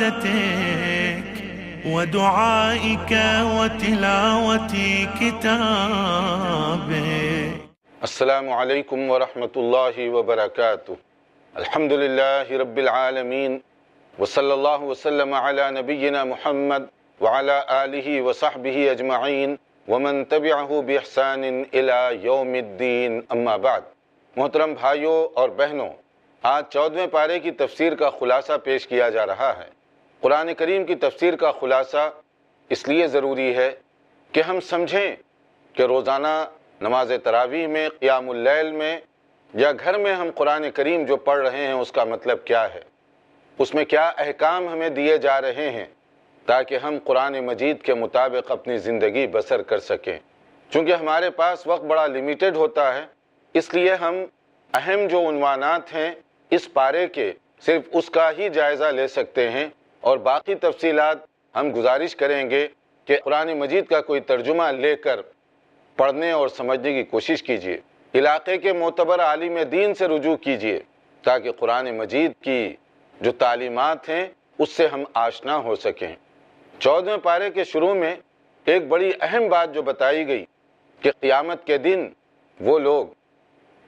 عبادتك ودعائك وتلاوة كتابك. السلام علیکم ورحمۃ اللہ وبرکاتہ. الحمد للہ رب العالمین وصلی اللہ وسلم علی نبینا محمد وعلی آلہ وصحبہ اجمعین ومن تبعہ باحسان الی یوم الدین. اما بعد. محترم بھائیوں اور بہنوں، آج 14ویں پارے کی تفسیر کا خلاصہ پیش کیا جا رہا ہے. قرآن کریم کی تفسیر کا خلاصہ اس لیے ضروری ہے کہ ہم سمجھیں کہ روزانہ نماز تراویح میں، قیام اللیل میں یا گھر میں ہم قرآن کریم جو پڑھ رہے ہیں اس کا مطلب کیا ہے، اس میں کیا احکام ہمیں دیے جا رہے ہیں تاکہ ہم قرآن مجید کے مطابق اپنی زندگی بسر کر سکیں. چونکہ ہمارے پاس وقت بڑا لیمیٹڈ ہوتا ہے، اس لیے ہم اہم جو عنوانات ہیں اس پارے کے صرف اس کا ہی جائزہ لے سکتے ہیں، اور باقی تفصیلات ہم گزارش کریں گے کہ قرآن مجید کا کوئی ترجمہ لے کر پڑھنے اور سمجھنے کی کوشش کیجیے. علاقے کے معتبر عالم دین سے رجوع کیجیے تاکہ قرآن مجید کی جو تعلیمات ہیں اس سے ہم آشنا ہو سکیں. 14ویں پارے کے شروع میں ایک بڑی اہم بات جو بتائی گئی کہ قیامت کے دن وہ لوگ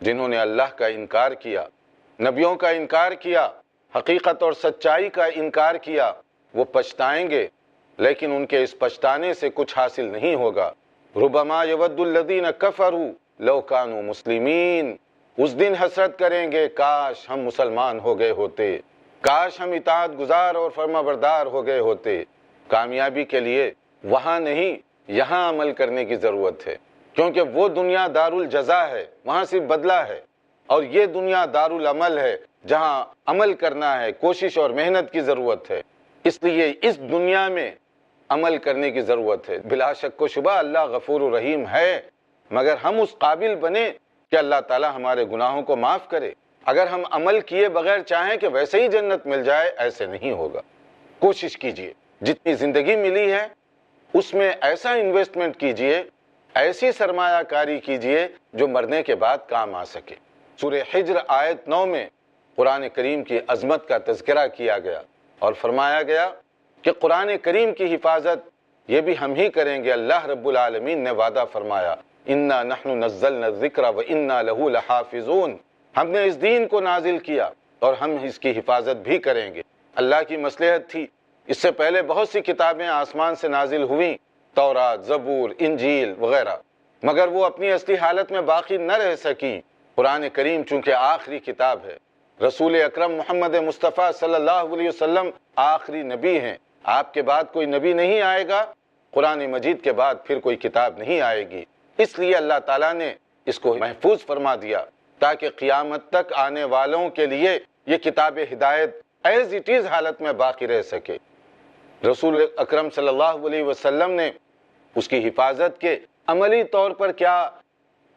جنہوں نے اللہ کا انکار کیا، نبیوں کا انکار کیا، حقیقت اور سچائی کا انکار کیا، وہ پچھتائیں گے، لیکن ان کے اس پچھتانے سے کچھ حاصل نہیں ہوگا. ربما یود الذین کفروا لو کانوا مسلمین. اس دن حسرت کریں گے کاش ہم مسلمان ہو گئے ہوتے، کاش ہم اطاعت گزار اور فرما بردار ہو گئے ہوتے. کامیابی کے لیے وہاں نہیں یہاں عمل کرنے کی ضرورت ہے، کیونکہ وہ دنیا دار الجزا ہے، وہاں صرف بدلہ ہے، اور یہ دنیا دار العمل ہے جہاں عمل کرنا ہے، کوشش اور محنت کی ضرورت ہے. اس لیے اس دنیا میں عمل کرنے کی ضرورت ہے. بلا شک و شبہ اللہ غفور و رحیم ہے، مگر ہم اس قابل بنیں کہ اللہ تعالی ہمارے گناہوں کو معاف کرے. اگر ہم عمل کیے بغیر چاہیں کہ ویسے ہی جنت مل جائے، ایسے نہیں ہوگا. کوشش کیجئے جتنی زندگی ملی ہے اس میں ایسا انویسٹمنٹ کیجئے، ایسی سرمایہ کاری کیجئے جو مرنے کے بعد کام آ سکے. سورہ حجر آیت 9 میں قرآن کریم کی عظمت کا تذکرہ کیا گیا اور فرمایا گیا کہ قرآن کریم کی حفاظت یہ بھی ہم ہی کریں گے. اللہ رب العالمین نے وعدہ فرمایا، انا نحن نزلنا الذکر وانا لہ لحافظون. ہم نے اس دین کو نازل کیا اور ہم اس کی حفاظت بھی کریں گے. اللہ کی مصلحت تھی، اس سے پہلے بہت سی کتابیں آسمان سے نازل ہوئیں، تورات، زبور، انجیل وغیرہ، مگر وہ اپنی اصلی حالت میں باقی نہ رہ سکیں. قرآن کریم چونکہ آخری کتاب ہے، رسول اکرم محمد مصطفیٰ صلی اللہ علیہ وسلم آخری نبی ہیں، آپ کے بعد کوئی نبی نہیں آئے گا، قرآن مجید کے بعد پھر کوئی کتاب نہیں آئے گی. اس لیے اللہ تعالیٰ نے اس کو محفوظ فرما دیا تاکہ قیامت تک آنے والوں کے لیے یہ کتاب ہدایت ایز اٹ از حالت میں باقی رہ سکے. رسول اکرم صلی اللہ علیہ وسلم نے اس کی حفاظت کے عملی طور پر کیا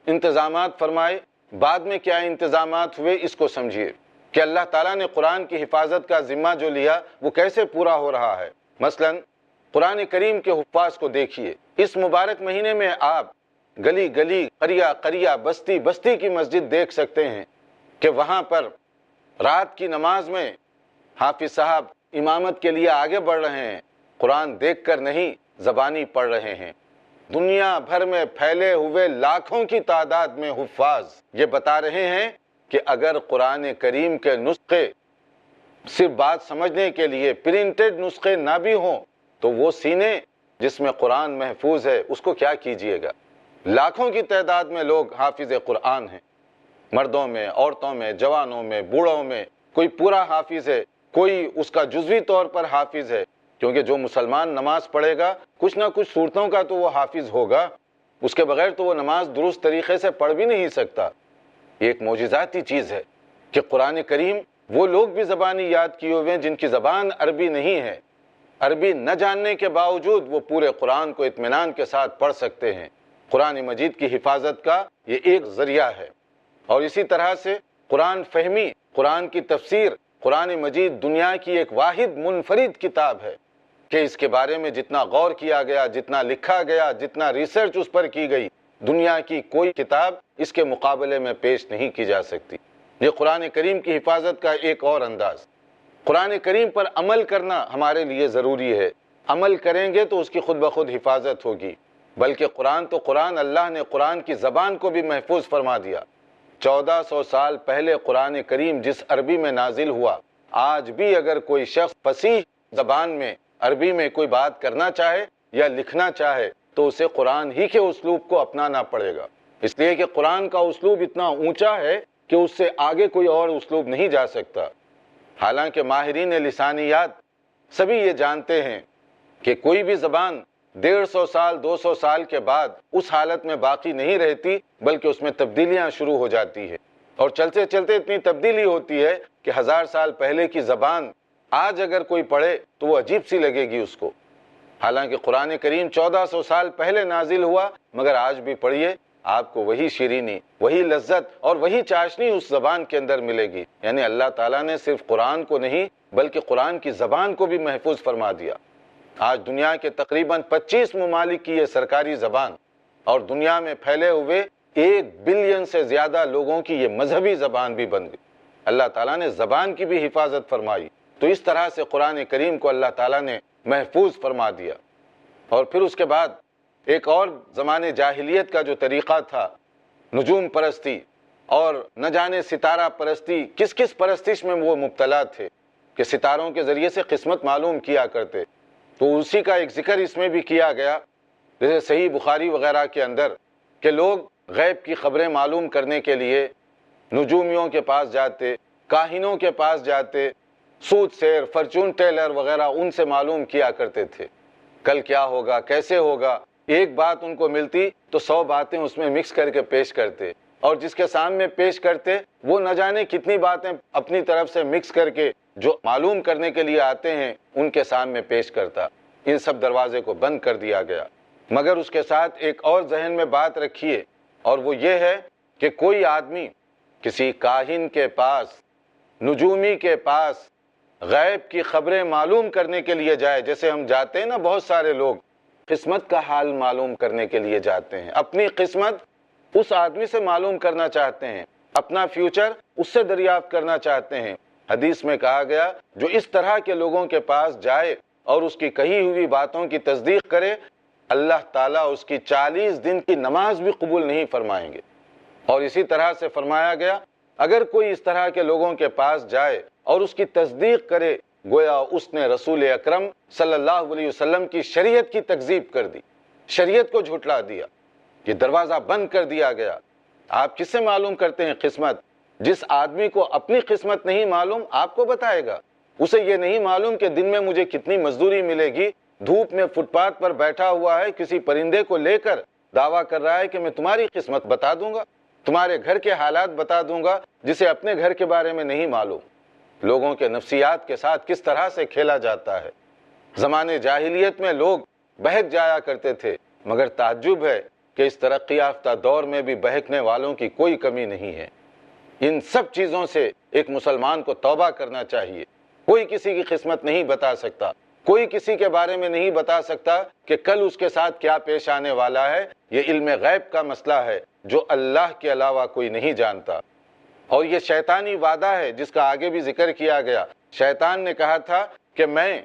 انتظامات فرمائے، بعد میں کیا انتظامات ہوئے، اس کو سمجھیے کہ اللہ تعالیٰ نے قرآن کی حفاظت کا ذمہ جو لیا وہ کیسے پورا ہو رہا ہے. مثلا قرآن کریم کے حفاظ کو دیکھیے. اس مبارک مہینے میں آپ گلی گلی، قریہ قریہ، بستی بستی کی مسجد دیکھ سکتے ہیں کہ وہاں پر رات کی نماز میں حافظ صاحب امامت کے لیے آگے بڑھ رہے ہیں، قرآن دیکھ کر نہیں زبانی پڑھ رہے ہیں. دنیا بھر میں پھیلے ہوئے لاکھوں کی تعداد میں حفاظ یہ بتا رہے ہیں کہ اگر قرآن کریم کے نسخے صرف بات سمجھنے کے لیے پرنٹڈ نسخے نہ بھی ہوں تو وہ سینے جس میں قرآن محفوظ ہے اس کو کیا کیجئے گا. لاکھوں کی تعداد میں لوگ حافظ قرآن ہیں، مردوں میں، عورتوں میں، جوانوں میں، بوڑھوں میں. کوئی پورا حافظ ہے، کوئی اس کا جزوی طور پر حافظ ہے، کیونکہ جو مسلمان نماز پڑھے گا کچھ نہ کچھ صورتوں کا تو وہ حافظ ہوگا، اس کے بغیر تو وہ نماز درست طریقے سے پڑھ بھی نہیں سکتا. یہ ایک معجزاتی چیز ہے کہ قرآن کریم وہ لوگ بھی زبانی یاد کیے ہوئے ہیں جن کی زبان عربی نہیں ہے، عربی نہ جاننے کے باوجود وہ پورے قرآن کو اطمینان کے ساتھ پڑھ سکتے ہیں. قرآن مجید کی حفاظت کا یہ ایک ذریعہ ہے. اور اسی طرح سے قرآن فہمی، قرآن کی تفسیر، قرآن مجید دنیا کی ایک واحد منفرد کتاب ہے کہ اس کے بارے میں جتنا غور کیا گیا، جتنا لکھا گیا، جتنا ریسرچ اس پر کی گئی، دنیا کی کوئی کتاب اس کے مقابلے میں پیش نہیں کی جا سکتی. یہ قرآن کریم کی حفاظت کا ایک اور انداز. قرآن کریم پر عمل کرنا ہمارے لیے ضروری ہے. عمل کریں گے تو اس کی خود بخود حفاظت ہوگی. بلکہ قرآن تو قرآن، اللہ نے قرآن کی زبان کو بھی محفوظ فرما دیا. 1400 سال پہلے قرآن کریم جس عربی میں نازل ہوا، آج بھی اگر کوئی شخص فصیح زبان میں عربی میں کوئی بات کرنا چاہے یا لکھنا چاہے تو اسے قرآن ہی کے اسلوب کو اپنانا پڑے گا، اس لیے کہ قرآن کا اسلوب اتنا اونچا ہے کہ اس سے آگے کوئی اور اسلوب نہیں جا سکتا. حالانکہ ماہرین لسانیات سبھی یہ جانتے ہیں کہ کوئی بھی زبان 150 سال 200 سال کے بعد اس حالت میں باقی نہیں رہتی، بلکہ اس میں تبدیلیاں شروع ہو جاتی ہے. اور چلتے چلتے اتنی تبدیلی ہوتی ہے کہ 1000 سال پہلے کی زبان آج اگر کوئی پڑھے تو وہ عجیب سی لگے گی اس کو. حالانکہ قرآن کریم 1400 سال پہلے نازل ہوا، مگر آج بھی پڑھیے آپ کو وہی شیرینی، وہی لذت اور وہی چاشنی اس زبان کے اندر ملے گی. یعنی اللہ تعالیٰ نے صرف قرآن کو نہیں بلکہ قرآن کی زبان کو بھی محفوظ فرما دیا. آج دنیا کے تقریباً 25 ممالک کی یہ سرکاری زبان اور دنیا میں پھیلے ہوئے 1 بلین سے زیادہ لوگوں کی یہ مذہبی زبان بھی بن گئی. اللہ تعالیٰ نے زبان کی بھی حفاظت فرمائی. تو اس طرح سے قرآن کریم کو اللہ تعالیٰ نے محفوظ فرما دیا. اور پھر اس کے بعد ایک اور زمانے جاہلیت کا جو طریقہ تھا، نجوم پرستی اور نہ جانے ستارہ پرستی، کس کس پرستش میں وہ مبتلا تھے کہ ستاروں کے ذریعے سے قسمت معلوم کیا کرتے. تو اسی کا ایک ذکر اس میں بھی کیا گیا، جیسے صحیح بخاری وغیرہ کے اندر، کہ لوگ غیب کی خبریں معلوم کرنے کے لیے نجومیوں کے پاس جاتے، کاہنوں کے پاس جاتے، سود سیر، فرچون ٹیلر وغیرہ ان سے معلوم کیا کرتے تھے کل کیا ہوگا، کیسے ہوگا. ایک بات ان کو ملتی تو 100 باتیں اس میں مکس کر کے پیش کرتے، اور جس کے سامنے پیش کرتے وہ نہ جانے کتنی باتیں اپنی طرف سے مکس کر کے جو معلوم کرنے کے لیے آتے ہیں ان کے سامنے پیش کرتا. ان سب دروازے کو بند کر دیا گیا. مگر اس کے ساتھ ایک اور ذہن میں بات رکھیے، اور وہ یہ ہے کہ کوئی آدمی کسی کاہن کے پاس، نجومی کے پاس غیب کی خبریں معلوم کرنے کے لیے جائے، جیسے ہم جاتے ہیں نا، بہت سارے لوگ قسمت کا حال معلوم کرنے کے لیے جاتے ہیں، اپنی قسمت اس آدمی سے معلوم کرنا چاہتے ہیں، اپنا فیوچر اس سے دریافت کرنا چاہتے ہیں. حدیث میں کہا گیا جو اس طرح کے لوگوں کے پاس جائے اور اس کی کہی ہوئی باتوں کی تصدیق کرے، اللہ تعالیٰ اس کی 40 دن کی نماز بھی قبول نہیں فرمائیں گے. اور اسی طرح سے فرمایا گیا اگر کوئی اس طرح کے لوگوں کے پاس جائے اور اس کی تصدیق کرے، گویا اس نے رسول اکرم صلی اللہ علیہ وسلم کی شریعت کی تکذیب کر دی، شریعت کو جھٹلا دیا. یہ دروازہ بند کر دیا گیا. آپ کس سے معلوم کرتے ہیں قسمت؟ جس آدمی کو اپنی قسمت نہیں معلوم آپ کو بتائے گا. اسے یہ نہیں معلوم کہ دن میں مجھے کتنی مزدوری ملے گی. دھوپ میں فٹ پاتھ پر بیٹھا ہوا ہے، کسی پرندے کو لے کر دعویٰ کر رہا ہے کہ میں تمہاری قسمت بتا دوں گا، تمہارے گھر کے حالات بتا دوں گا، جسے اپنے گھر کے بارے میں نہیں معلوم. لوگوں کے نفسیات کے ساتھ کس طرح سے کھیلا جاتا ہے. زمانے جاہلیت میں لوگ بہک جایا کرتے تھے، مگر تعجب ہے کہ اس ترقی یافتہ دور میں بھی بہکنے والوں کی کوئی کمی نہیں ہے. ان سب چیزوں سے ایک مسلمان کو توبہ کرنا چاہیے. کوئی کسی کی قسمت نہیں بتا سکتا، کوئی کسی کے بارے میں نہیں بتا سکتا کہ کل اس کے ساتھ کیا پیش آنے والا ہے. یہ علم غیب کا مسئلہ ہے جو اللہ کے علاوہ کوئی نہیں جانتا. اور یہ شیطانی وعدہ ہے جس کا آگے بھی ذکر کیا گیا. شیطان نے کہا تھا کہ میں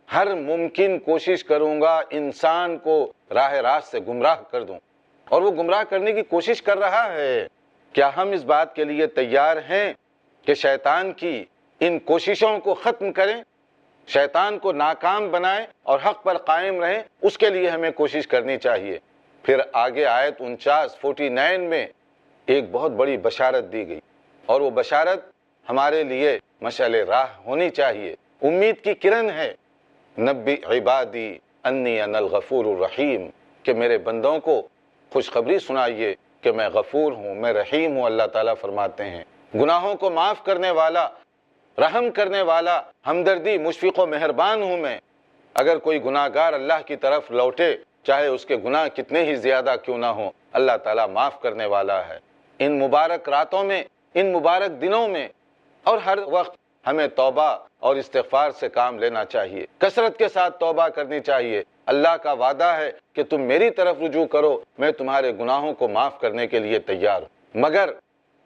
ہر ممکن کوشش کروں گا انسان کو راہ راست سے گمراہ کر دوں، اور وہ گمراہ کرنے کی کوشش کر رہا ہے. کیا ہم اس بات کے لیے تیار ہیں کہ شیطان کی ان کوششوں کو ختم کریں، شیطان کو ناکام بنائیں اور حق پر قائم رہیں؟ اس کے لیے ہمیں کوشش کرنی چاہیے. پھر آگے آیت 49 میں ایک بہت بڑی بشارت دی گئی، اور وہ بشارت ہمارے لیے مشعل راہ ہونی چاہیے، امید کی کرن ہے. نبی عبادی انی انا الغفور الرحیم، کہ میرے بندوں کو خوشخبری سنائیے کہ میں غفور ہوں، میں رحیم ہوں. اللہ تعالیٰ فرماتے ہیں گناہوں کو معاف کرنے والا، رحم کرنے والا، ہمدردی، مشفق و مہربان ہوں میں. اگر کوئی گناہ گار اللہ کی طرف لوٹے، چاہے اس کے گناہ کتنے ہی زیادہ کیوں نہ ہوں، اللہ تعالیٰ معاف کرنے والا ہے. ان مبارک راتوں میں، ان مبارک دنوں میں اور ہر وقت ہمیں توبہ اور استغفار سے کام لینا چاہیے، کثرت کے ساتھ توبہ کرنی چاہیے. اللہ کا وعدہ ہے کہ تم میری طرف رجوع کرو، میں تمہارے گناہوں کو معاف کرنے کے لیے تیار ہوں. مگر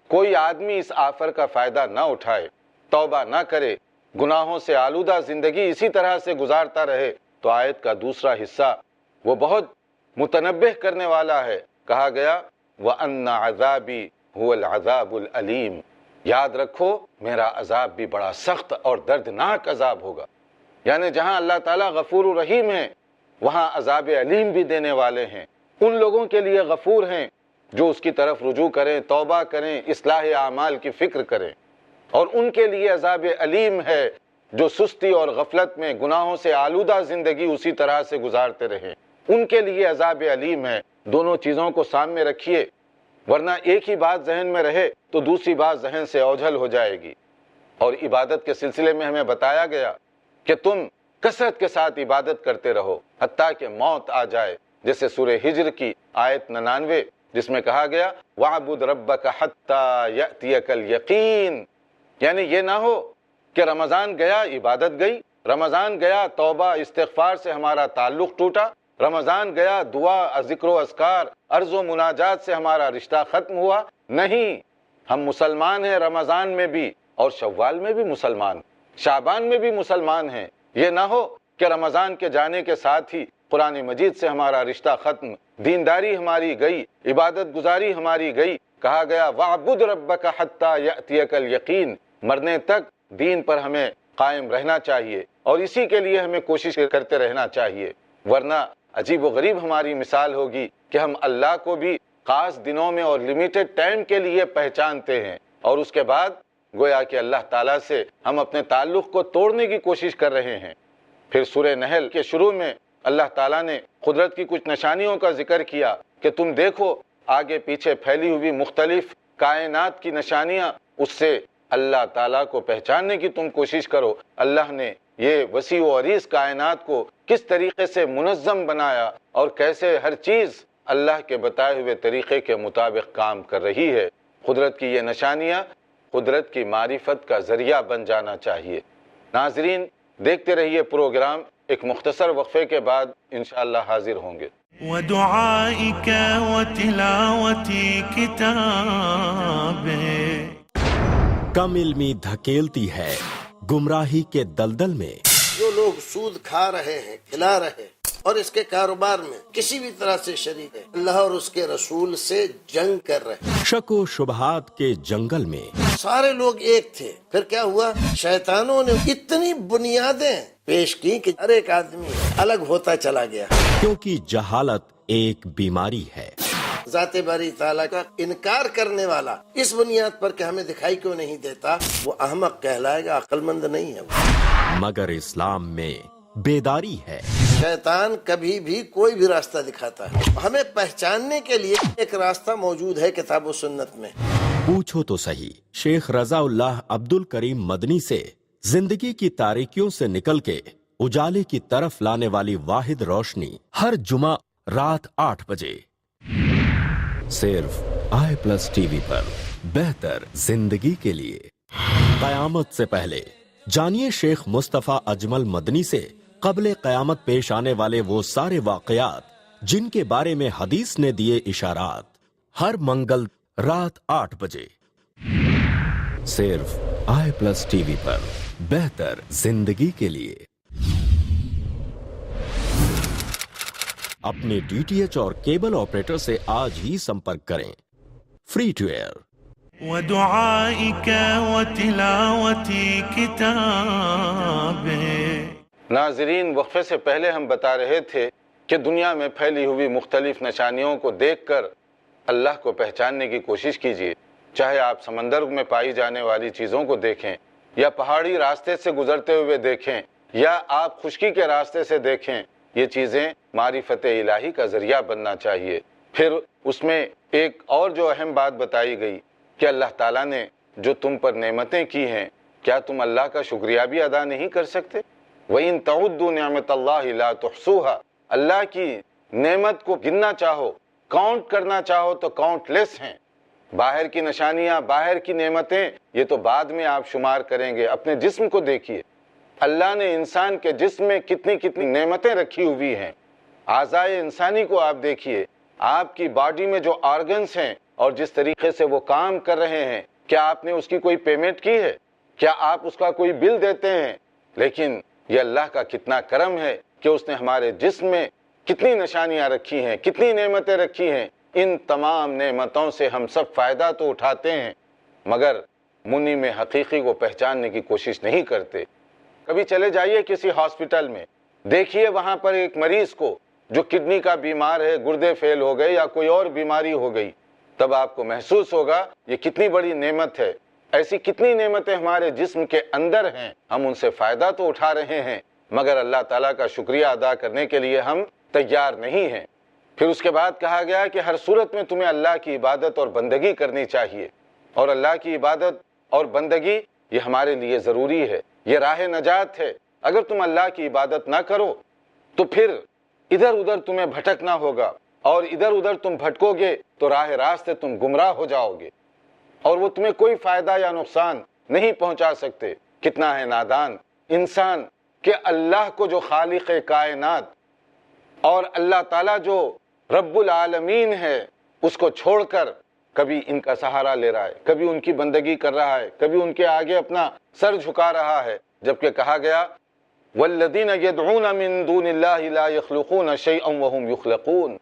کوئی آدمی اس آفر کا فائدہ نہ اٹھائے، توبہ نہ کرے، گناہوں سے آلودہ زندگی اسی طرح سے گزارتا رہے تو آیت کا دوسرا حصہ وہ بہت متنبہ کرنے والا ہے. کہا گیا وَأَنَّ عَذَابِي هُوَ الْعَذَابُ الْأَلِيمُ، یاد رکھو میرا عذاب بھی بڑا سخت اور دردناک عذاب ہوگا. یعنی جہاں اللہ تعالیٰ غفور الرحیم ہے وہاں عذاب علیم بھی دینے والے ہیں. ان لوگوں کے لیے غفور ہیں جو اس کی طرف رجوع کریں، توبہ کریں، اصلاح اعمال کی فکر کریں، اور ان کے لیے عذاب علیم ہے جو سستی اور غفلت میں گناہوں سے آلودہ زندگی اسی طرح سے گزارتے رہیں. ان کے لیے عذاب علیم ہے. دونوں چیزوں کو سامنے رکھیے، ورنہ ایک ہی بات ذہن میں رہے تو دوسری بات ذہن سے اوجھل ہو جائے گی. اور عبادت کے سلسلے میں ہمیں بتایا گیا کہ تم کثرت کے ساتھ عبادت کرتے رہو حتیٰ کہ موت آ جائے، جیسے سورہ ہجر کی آیت 99 جس میں کہا گیا وَعْبُدْ رَبَّكَ حَتَّى يَأْتِيَكَ الْيَقِينُ. یعنی یہ نہ ہو کہ رمضان گیا عبادت گئی، رمضان گیا توبہ استغفار سے ہمارا تعلق ٹوٹا، رمضان گیا دعا ذکر و اذکار عرض و مناجات سے ہمارا رشتہ ختم ہوا. نہیں، ہم مسلمان ہیں رمضان میں بھی اور شوال میں بھی مسلمان، شعبان میں بھی مسلمان ہیں. یہ نہ ہو کہ رمضان کے جانے کے ساتھ ہی قرآن مجید سے ہمارا رشتہ ختم، دینداری ہماری گئی، عبادت گزاری ہماری گئی. کہا گیا وَعْبُدْ رَبَّكَ حَتَّى يَأْتِيَكَ الْيَقِينُ. مرنے تک دین پر ہمیں قائم رہنا چاہیے اور اسی کے لیے ہمیں کوشش کرتے رہنا چاہیے، ورنہ عجیب و غریب ہماری مثال ہوگی کہ ہم اللہ کو بھی خاص دنوں میں اور لیمیٹڈ ٹائم کے لیے پہچانتے ہیں اور اس کے بعد گویا کہ اللہ تعالیٰ سے ہم اپنے تعلق کو توڑنے کی کوشش کر رہے ہیں. پھر سورہ نحل کے شروع میں اللہ تعالیٰ نے قدرت کی کچھ نشانیوں کا ذکر کیا کہ تم دیکھو آگے پیچھے پھیلی ہوئی مختلف کائنات کی نشانیاں، اس سے اللہ تعالیٰ کو پہچاننے کی تم کوشش کرو. اللہ نے یہ وسیع و عریض کائنات کو کس طریقے سے منظم بنایا اور کیسے ہر چیز اللہ کے بتائے ہوئے طریقے کے مطابق کام کر رہی ہے. قدرت کی یہ نشانیاں قدرت کی معرفت کا ذریعہ بن جانا چاہیے. ناظرین دیکھتے رہیے پروگرام، ایک مختصر وقفے کے بعد انشاءاللہ حاضر ہوں گے. ودعائك وتلاوة كتابه. کم علمی دھکیلتی ہے گمراہی کے دلدل میں. جو لوگ سود کھا رہے ہیں، کھلا رہے ہیں اور اس کے کاروبار میں کسی بھی طرح سے شریک ہے، اللہ اور اس کے رسول سے جنگ کر رہے ہیں. شک و شبہات کے جنگل میں سارے لوگ ایک تھے، پھر کیا ہوا؟ شیطانوں نے اتنی بنیادیں پیش کی کہ ہر ایک آدمی الگ ہوتا چلا گیا. کیونکہ جہالت ایک بیماری ہے. ذات باری تعالیٰ کا انکار کرنے والا اس بنیاد پر کہ ہمیں دکھائی کیوں نہیں دیتا، وہ احمق کہلائے گا، عقل مند نہیں ہے وہ. مگر اسلام میں بیداری ہے. شیطان کبھی بھی کوئی بھی راستہ دکھاتا ہے، ہمیں پہچاننے کے لیے ایک راستہ موجود ہے کتاب و سنت میں. پوچھو تو صحیح شیخ رضا اللہ عبد الکریم مدنی سے زندگی کی تاریکیوں سے نکل کے اجالے کی طرف لانے والی واحد روشنی، ہر جمعہ رات 8 بجے صرف i+ ٹی وی پر. بہتر زندگی کے لیے. قیامت سے پہلے جانیے شیخ مصطفیٰ اجمل مدنی سے قبل قیامت پیش آنے والے وہ سارے واقعات جن کے بارے میں حدیث نے دیے اشارات. ہر منگل رات 8 بجے صرف i+ ٹی وی پر. بہتر زندگی کے لیے. اپنے DTH اور کیبل آپریٹر سے آج ہی سمپرک کریں. Free to air. ودعائك وتلاوة كتابه. ناظرین وقفے سے پہلے ہم بتا رہے تھے کہ دنیا میں پھیلی ہوئی مختلف نشانیوں کو دیکھ کر اللہ کو پہچاننے کی کوشش کیجیے. چاہے آپ سمندر میں پائی جانے والی چیزوں کو دیکھیں یا پہاڑی راستے سے گزرتے ہوئے دیکھیں یا آپ خشکی کے راستے سے دیکھیں، یہ چیزیں معرفت الہی کا ذریعہ بننا چاہیے. پھر اس میں ایک اور جو اہم بات بتائی گئی کہ اللہ تعالیٰ نے جو تم پر نعمتیں کی ہیں، کیا تم اللہ کا شکریہ بھی ادا نہیں کر سکتے؟ وَإِن تَعُدُّوا نِعْمَتَ اللَّهِ لَا تُحْصُوهَا. اللہ کی نعمت کو گننا چاہو، کاؤنٹ کرنا چاہو تو کاؤنٹ لیس ہیں. باہر کی نشانیاں، باہر کی نعمتیں یہ تو بعد میں آپ شمار کریں گے. اپنے جسم کو دیکھیے، اللہ نے انسان کے جسم میں کتنی کتنی نعمتیں رکھی ہوئی ہیں. اعضائے انسانی کو آپ دیکھیے، آپ کی باڈی میں جو آرگنز ہیں اور جس طریقے سے وہ کام کر رہے ہیں، کیا آپ نے اس کی کوئی پیمنٹ کی ہے؟ کیا آپ اس کا کوئی بل دیتے ہیں؟ لیکن یہ اللہ کا کتنا کرم ہے کہ اس نے ہمارے جسم میں کتنی نشانیاں رکھی ہیں، کتنی نعمتیں رکھی ہیں. ان تمام نعمتوں سے ہم سب فائدہ تو اٹھاتے ہیں، مگر منی میں حقیقی کو پہچاننے کی کوشش نہیں کرتے. کبھی چلے جائیے کسی ہاسپٹل میں، دیکھیے وہاں پر ایک مریض کو جو کڈنی کا بیمار ہے، گردے فیل ہو گئے یا کوئی اور بیماری ہو گئی، تب آپ کو محسوس ہوگا یہ کتنی بڑی نعمت ہے. ایسی کتنی نعمتیں ہمارے جسم کے اندر ہیں، ہم ان سے فائدہ تو اٹھا رہے ہیں، مگر اللہ تعالیٰ کا شکریہ ادا کرنے کے لیے ہم تیار نہیں ہیں. پھر اس کے بعد کہا گیا کہ ہر صورت میں تمہیں اللہ کی عبادت اور بندگی کرنی چاہیے، اور اللہ کی عبادت اور بندگی یہ ہمارے لیے ضروری ہے، یہ راہ نجات ہے. اگر تم اللہ کی عبادت نہ کرو تو پھر ادھر ادھر تمہیں بھٹکنا ہوگا، اور ادھر ادھر تم بھٹکو گے تو راہ راست تم گمراہ ہو جاؤ گے، اور وہ تمہیں کوئی فائدہ یا نقصان نہیں پہنچا سکتے. کتنا ہے نادان انسان کہ اللہ کو جو خالق کائنات اور اللہ تعالیٰ جو رب العالمین ہے اس کو چھوڑ کر کبھی ان کا سہارا لے رہا ہے، کبھی ان کی بندگی کر رہا ہے، کبھی ان کے آگے اپنا سر جھکا رہا ہے. جبکہ کہا گیا والذین یدعون من دون اللہ لا یخلقون شیئا وهم یخلقون،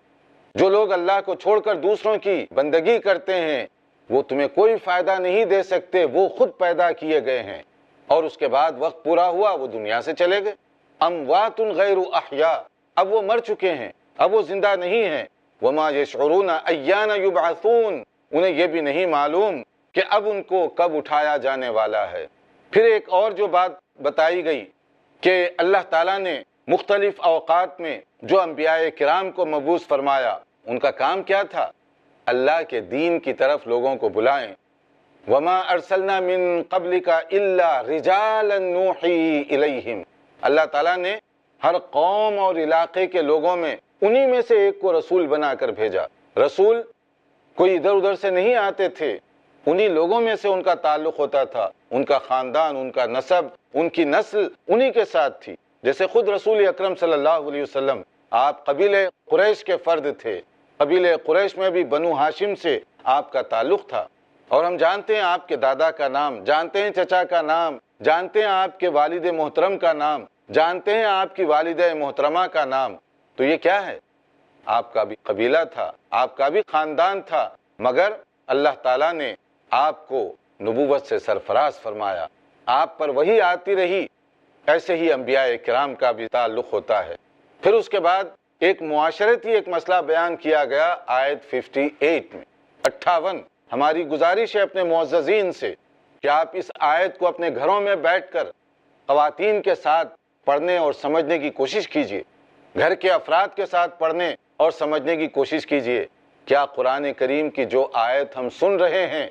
جو لوگ اللہ کو چھوڑ کر دوسروں کی بندگی کرتے ہیں وہ تمہیں کوئی فائدہ نہیں دے سکتے، وہ خود پیدا کیے گئے ہیں. اور اس کے بعد وقت پورا ہوا وہ دنیا سے چلے گئے. اموات غیر احیاء، اب وہ مر چکے ہیں، اب وہ زندہ نہیں ہیں. وما یشعرون ایان یبعثون، انہیں یہ بھی نہیں معلوم کہ اب ان کو کب اٹھایا جانے والا ہے. پھر ایک اور جو بات بتائی گئی کہ اللہ تعالیٰ نے مختلف اوقات میں جو انبیاء کرام کو مبعوث فرمایا، ان کا کام کیا تھا؟ اللہ کے دین کی طرف لوگوں کو بلائیں. وما ارسلنا من قبلک الا رجالا نوحی الیہم، اللہ تعالیٰ نے ہر قوم اور علاقے کے لوگوں میں انہی میں سے ایک کو رسول بنا کر بھیجا. رسول کوئی ادھر ادھر سے نہیں آتے تھے، انہی لوگوں میں سے ان کا تعلق ہوتا تھا، ان کا خاندان، ان کا نسب، ان کی نسل انہی کے ساتھ تھی. جیسے خود رسول اکرم صلی اللہ علیہ وسلم آپ قبیلہ قریش کے فرد تھے، قبیلہ قریش میں بھی بنو ہاشم سے آپ کا تعلق تھا. اور ہم جانتے ہیں آپ کے دادا کا نام، جانتے ہیں چچا کا نام، جانتے ہیں آپ کے والد محترم کا نام، جانتے ہیں آپ کی والدہ محترمہ کا نام. تو یہ کیا ہے؟ آپ کا بھی قبیلہ تھا، آپ کا بھی خاندان تھا، مگر اللہ تعالیٰ نے آپ کو نبوت سے سرفراز فرمایا، آپ پر وہی آتی رہی. ایسے ہی انبیاء کرام کا بھی تعلق ہوتا ہے. پھر اس کے بعد ایک معاشرتی ایک مسئلہ بیان کیا گیا آیت 58 میں 58. ہماری گزارش ہے اپنے معززین سے کہ آپ اس آیت کو اپنے گھروں میں بیٹھ کر خواتین کے ساتھ پڑھنے اور سمجھنے کی کوشش کیجیے، گھر کے افراد کے ساتھ پڑھنے اور سمجھنے کی کوشش کیجیے. کیا قرآن کریم کی جو آیت ہم سن رہے ہیں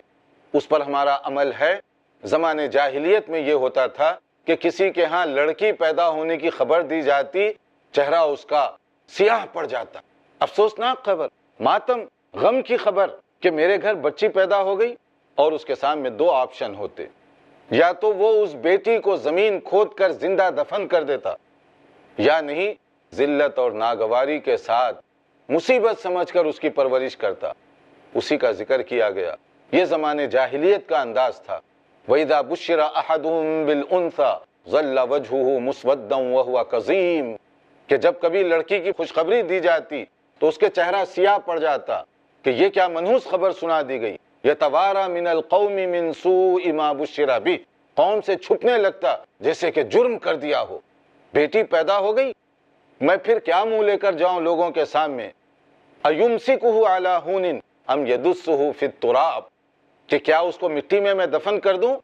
اس پر ہمارا عمل ہے؟ زمانے جاہلیت میں یہ ہوتا تھا کہ کسی کے ہاں لڑکی پیدا ہونے کی خبر دی جاتی، چہرہ اس کا سیاہ پڑ جاتا. افسوسناک خبر، ماتم، غم کی خبر کہ میرے گھر بچی پیدا ہو گئی. اور اس کے سامنے دو آپشن ہوتے، یا تو وہ اس بیٹی کو زمین کھود کر زندہ دفن کر دیتا، یا نہیں ذلت اور ناگواری کے ساتھ مصیبت سمجھ کر اس کی پرورش کرتا. اسی کا ذکر کیا گیا. یہ زمانے جاہلیت کا انداز تھا. وَإِذَا بُشِّرَ أَحَدُهُمْ بِالْأُنْثَى ظَلَّ وَجْهُهُ مُسْوَدًّا وَهُوَ كَظِيمٌ، کہ جب کبھی لڑکی کی خوشخبری دی جاتی تو اس کے چہرہ سیاہ پڑ جاتا کہ یہ کیا منحوس خبر سنا دی گئی. يَتَوَارَى مِنَ الْقَوْمِ مِنْ سُوءِ مَا بُشِّرَ بِهِ، قوم سے چھپنے لگتا جیسے کہ جرم کر دیا ہو. بیٹی پیدا ہو گئی، میں پھر کیا منہ لے کر جاؤں لوگوں کے سامنے؟ اَيُمْسِكُهُ عَلَى هُونٍ أَمْ يَدُسُّهُ فِي التُّرَابِ، کہ کیا اس کو مٹی میں دفن کر دوں؟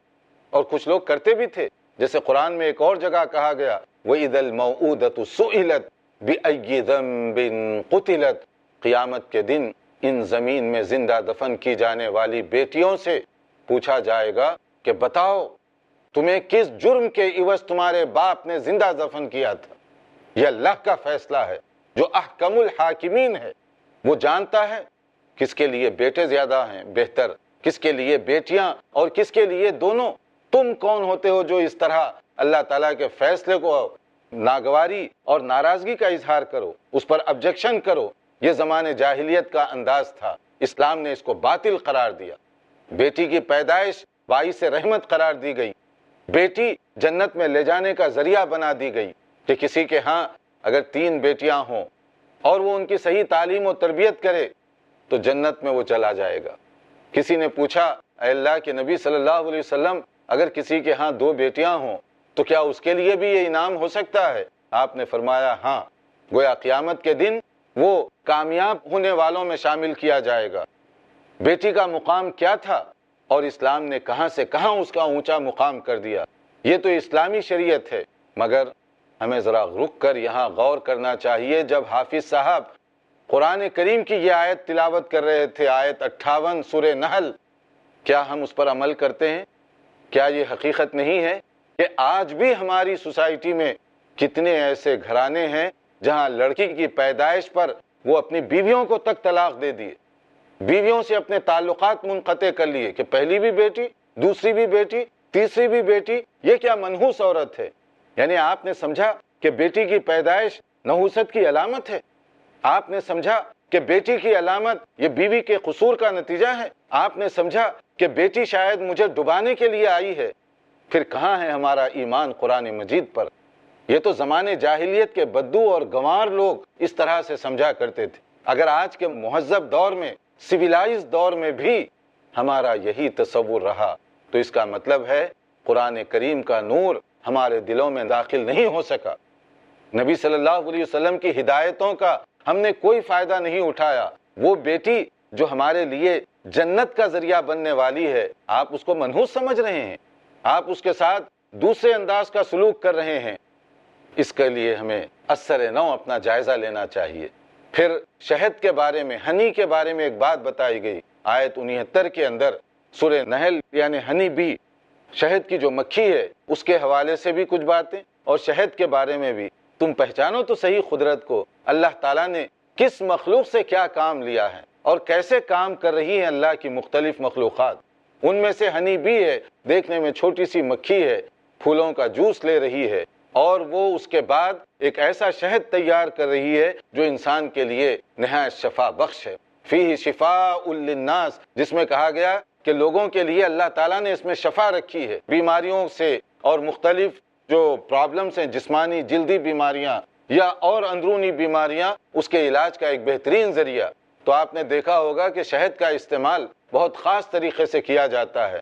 اور کچھ لوگ کرتے بھی تھے. جیسے قرآن میں ایک اور جگہ کہا گیا وَإِذَا الْمَوْءُودَةُ سُئِلَتْ بِأَيِّ ذَنبٍ قُتِلَتْ، قیامت کے دن ان زمین میں زندہ دفن کی جانے والی بیٹیوں سے پوچھا جائے گا کہ بتاؤ تمہیں کس جرم کے عوض تمہارے باپ نے زندہ دفن کیا تھا. یہ اللہ کا فیصلہ ہے جو احکم الحاکمین ہے. وہ جانتا ہے کس کے لیے بیٹے زیادہ ہیں بہتر، کس کے لیے بیٹیاں اور کس کے لیے دونوں. تم کون ہوتے ہو جو اس طرح اللہ تعالیٰ کے فیصلے کو ناگواری اور ناراضگی کا اظہار کرو، اس پر ابجیکشن کرو. یہ زمانے جاہلیت کا انداز تھا. اسلام نے اس کو باطل قرار دیا. بیٹی کی پیدائش باعث رحمت قرار دی گئی. بیٹی جنت میں لے جانے کا ذریعہ بنا دی گئی کہ کسی کے ہاں اگر 3 بیٹیاں ہوں اور وہ ان کی صحیح تعلیم و تربیت کرے تو جنت میں وہ چلا جائے گا۔ کسی نے پوچھا اے اللہ کے نبی صلی اللہ علیہ وسلم، اگر کسی کے ہاں 2 بیٹیاں ہوں تو کیا اس کے لیے بھی یہ انعام ہو سکتا ہے؟ آپ نے فرمایا ہاں، گویا قیامت کے دن وہ کامیاب ہونے والوں میں شامل کیا جائے گا۔ بیٹی کا مقام کیا تھا اور اسلام نے کہاں سے کہاں اس کا اونچا مقام کر دیا۔ یہ تو اسلامی شریعت ہے، مگر ہمیں ذرا رک کر یہاں غور کرنا چاہیے۔ جب حافظ صاحب قرآن کریم کی یہ آیت تلاوت کر رہے تھے، آیت 58 سورہ نحل، کیا ہم اس پر عمل کرتے ہیں؟ کیا یہ حقیقت نہیں ہے کہ آج بھی ہماری سوسائٹی میں کتنے ایسے گھرانے ہیں جہاں لڑکی کی پیدائش پر وہ اپنی بیویوں کو تک طلاق دے دیے، بیویوں سے اپنے تعلقات منقطع کر لیے کہ پہلی بھی بیٹی، دوسری بھی بیٹی، تیسری بھی بیٹی؟ یہ کیا منحوس عورت ہے؟ یعنی آپ نے سمجھا کہ بیٹی کی پیدائش نحوست کی علامت ہے؟ آپ نے سمجھا کہ بیٹی کی علامت یہ بیوی کے قصور کا نتیجہ ہے؟ آپ نے سمجھا کہ بیٹی شاید مجھے ڈبانے کے لیے آئی ہے؟ پھر کہاں ہے ہمارا ایمان قرآن مجید پر؟ یہ تو زمانے جاہلیت کے بدو اور گنوار لوگ اس طرح سے سمجھا کرتے تھے۔ اگر آج کے مہذب دور میں، سویلائز دور میں بھی ہمارا یہی تصور رہا تو اس کا مطلب ہے قرآن کریم کا نور ہمارے دلوں میں داخل نہیں ہو سکا۔ نبی صلی اللہ علیہ وسلم کی ہدایتوں کا ہم نے کوئی فائدہ نہیں اٹھایا۔ وہ بیٹی جو ہمارے لیے جنت کا ذریعہ بننے والی ہے، آپ اس کو منحوس سمجھ رہے ہیں، آپ اس کے ساتھ دوسرے انداز کا سلوک کر رہے ہیں۔ اس کے لیے ہمیں اثر نو اپنا جائزہ لینا چاہیے۔ پھر شہد کے بارے میں، ہنی کے بارے میں ایک بات بتائی گئی آیت 69 کے اندر، سورہ نحل، یعنی ہنی بی، شہد کی جو مکھی ہے اس کے حوالے سے بھی کچھ باتیں، اور شہد کے بارے میں بھی۔ تم پہچانو تو صحیح قدرت کو، اللہ تعالیٰ نے کس مخلوق سے کیا کام لیا ہے اور کیسے کام کر رہی ہیں اللہ کی مختلف مخلوقات۔ ان میں سے ہنی بی ہے، دیکھنے میں چھوٹی سی مکھی ہے، پھولوں کا جوس لے رہی ہے اور وہ اس کے بعد ایک ایسا شہد تیار کر رہی ہے جو انسان کے لیے نہایت شفا بخش ہے۔ فیہ شفاء للناس، جس میں کہا گیا کہ لوگوں کے لیے اللہ تعالیٰ نے اس میں شفا رکھی ہے، بیماریوں سے اور مختلف جو پرابلمس ہیں، جسمانی جلدی بیماریاں یا اور اندرونی بیماریاں، اس کے علاج کا ایک بہترین ذریعہ۔ تو آپ نے دیکھا ہوگا کہ شہد کا استعمال بہت خاص طریقے سے کیا جاتا ہے۔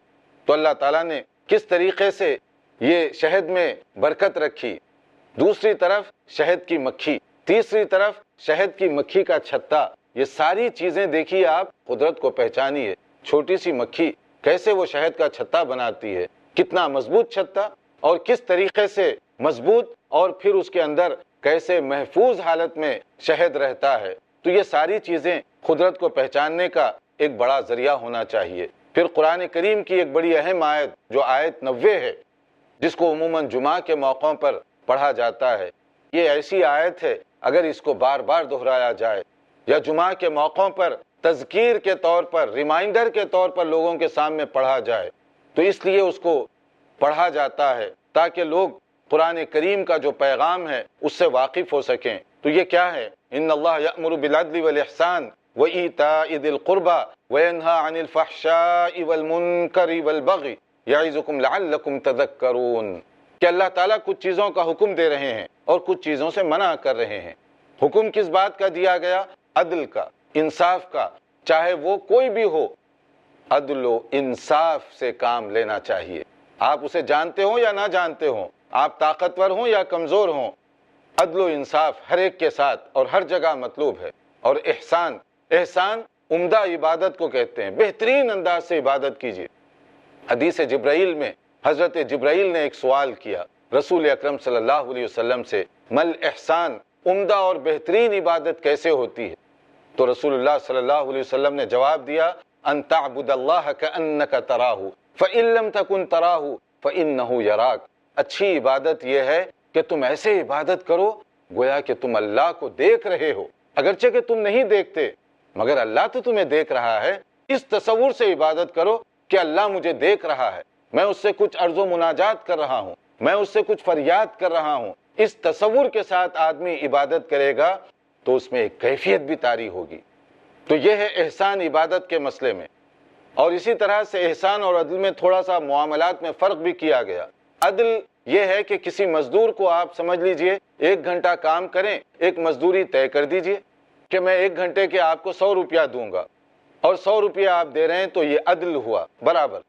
تو اللہ تعالیٰ نے کس طریقے سے یہ شہد میں برکت رکھی۔ دوسری طرف شہد کی مکھی، تیسری طرف شہد کی مکھی کا چھتا، یہ ساری چیزیں دیکھیے آپ، قدرت کو پہچانیے۔ چھوٹی سی مکھی کیسے وہ شہد کا چھتا بناتی ہے، کتنا مضبوط چھتا، اور کس طریقے سے مضبوط، اور پھر اس کے اندر کیسے محفوظ حالت میں شہد رہتا ہے۔ تو یہ ساری چیزیں قدرت کو پہچاننے کا ایک بڑا ذریعہ ہونا چاہیے۔ پھر قرآن کریم کی ایک بڑی اہم آیت جو آیت 90 ہے، جس کو عموماً جمعہ کے موقعوں پر پڑھا جاتا ہے، یہ ایسی آیت ہے اگر اس کو بار بار دہرایا جائے یا جمعہ کے موقعوں پر تذکیر کے طور پر، ریمائنڈر کے طور پر لوگوں کے سامنے پڑھا جائے، تو اس لیے اس کو پڑھا جاتا ہے تاکہ لوگ قرآن کریم کا جو پیغام ہے اس سے واقف ہو سکیں۔ تو یہ کیا ہے؟ ان اللہ یأمر بالعدل والاحسان وایتاء ذی القربى وینہی عن الفحشاء والمنکر والبغی یعظکم لعلکم تذکرون، کہ اللہ تعالیٰ کچھ چیزوں کا حکم دے رہے ہیں اور کچھ چیزوں سے منع کر رہے ہیں۔ حکم کس بات کا دیا گیا؟ عدل کا، انصاف کا، چاہے وہ کوئی بھی ہو، عدل و انصاف سے کام لینا چاہیے۔ آپ اسے جانتے ہوں یا نہ جانتے ہوں، آپ طاقتور ہوں یا کمزور ہوں، عدل و انصاف ہر ایک کے ساتھ اور ہر جگہ مطلوب ہے۔ اور احسان، احسان عمدہ عبادت کو کہتے ہیں، بہترین انداز سے عبادت کیجیے۔ حدیث جبرائیل میں حضرت جبرائیل نے ایک سوال کیا رسول اکرم صلی اللہ علیہ وسلم سے، مل احسان، عمدہ اور بہترین عبادت کیسے ہوتی ہے؟ تو رسول اللہ صلی اللہ علیہ وسلم نے جواب دیا، ان تعبد اللہ کأنک تراہ فإن لم تکن تراہ فإنہ یراک۔ اچھی عبادت یہ ہے کہ تم ایسے عبادت کرو گویا کہ تم اللہ کو دیکھ رہے ہو، اگرچہ کہ تم نہیں دیکھتے مگر اللہ تو تمہیں دیکھ رہا ہے۔ اس تصور سے عبادت کرو کہ اللہ مجھے دیکھ رہا ہے، میں اس سے کچھ عرض و مناجات کر رہا ہوں، میں اس سے کچھ فریاد کر رہا ہوں۔ اس تصور کے ساتھ آدمی عبادت کرے گا تو اس میں ایک کیفیت بھی طاری ہوگی۔ تو یہ ہے احسان عبادت کے مسئلے میں۔ اور اسی طرح سے احسان اور عدل میں تھوڑا سا معاملات میں فرق بھی کیا گیا۔ عدل یہ ہے کہ کسی مزدور کو آپ سمجھ لیجئے 1 گھنٹہ کام کریں، ایک مزدوری طے کر دیجئے کہ میں 1 گھنٹے کے آپ کو 100 روپیہ دوں گا، اور 100 روپیہ آپ دے رہے ہیں تو یہ عدل ہوا برابر۔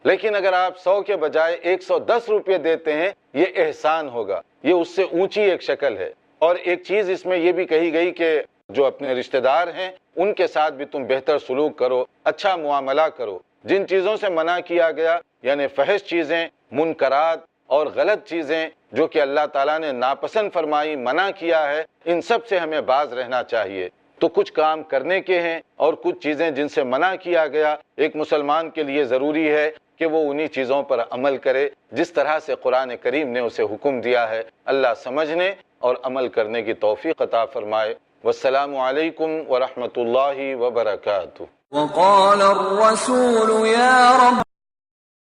لیکن اگر آپ 100 کے بجائے 110 روپے دیتے ہیں، یہ احسان ہوگا، یہ اس سے اونچی ایک شکل ہے۔ اور ایک چیز اس میں یہ بھی کہی گئی کہ جو اپنے رشتہ دار ہیں ان کے ساتھ بھی تم بہتر سلوک کرو، اچھا معاملہ کرو۔ جن چیزوں سے منع کیا گیا یعنی فحش چیزیں، منکرات اور غلط چیزیں جو کہ اللہ تعالیٰ نے ناپسند فرمائی، منع کیا ہے، ان سب سے ہمیں باز رہنا چاہیے۔ تو کچھ کام کرنے کے ہیں اور کچھ چیزیں جن سے منع کیا گیا، ایک مسلمان کے لیے ضروری ہے کہ وہ انہی چیزوں پر عمل کرے جس طرح سے قرآن کریم نے اسے حکم دیا ہے۔ اللہ سمجھنے اور عمل کرنے کی توفیق عطا فرمائے۔ والسلام علیکم ورحمۃ اللہ وبرکاتہ۔ وقال الرسول يا رب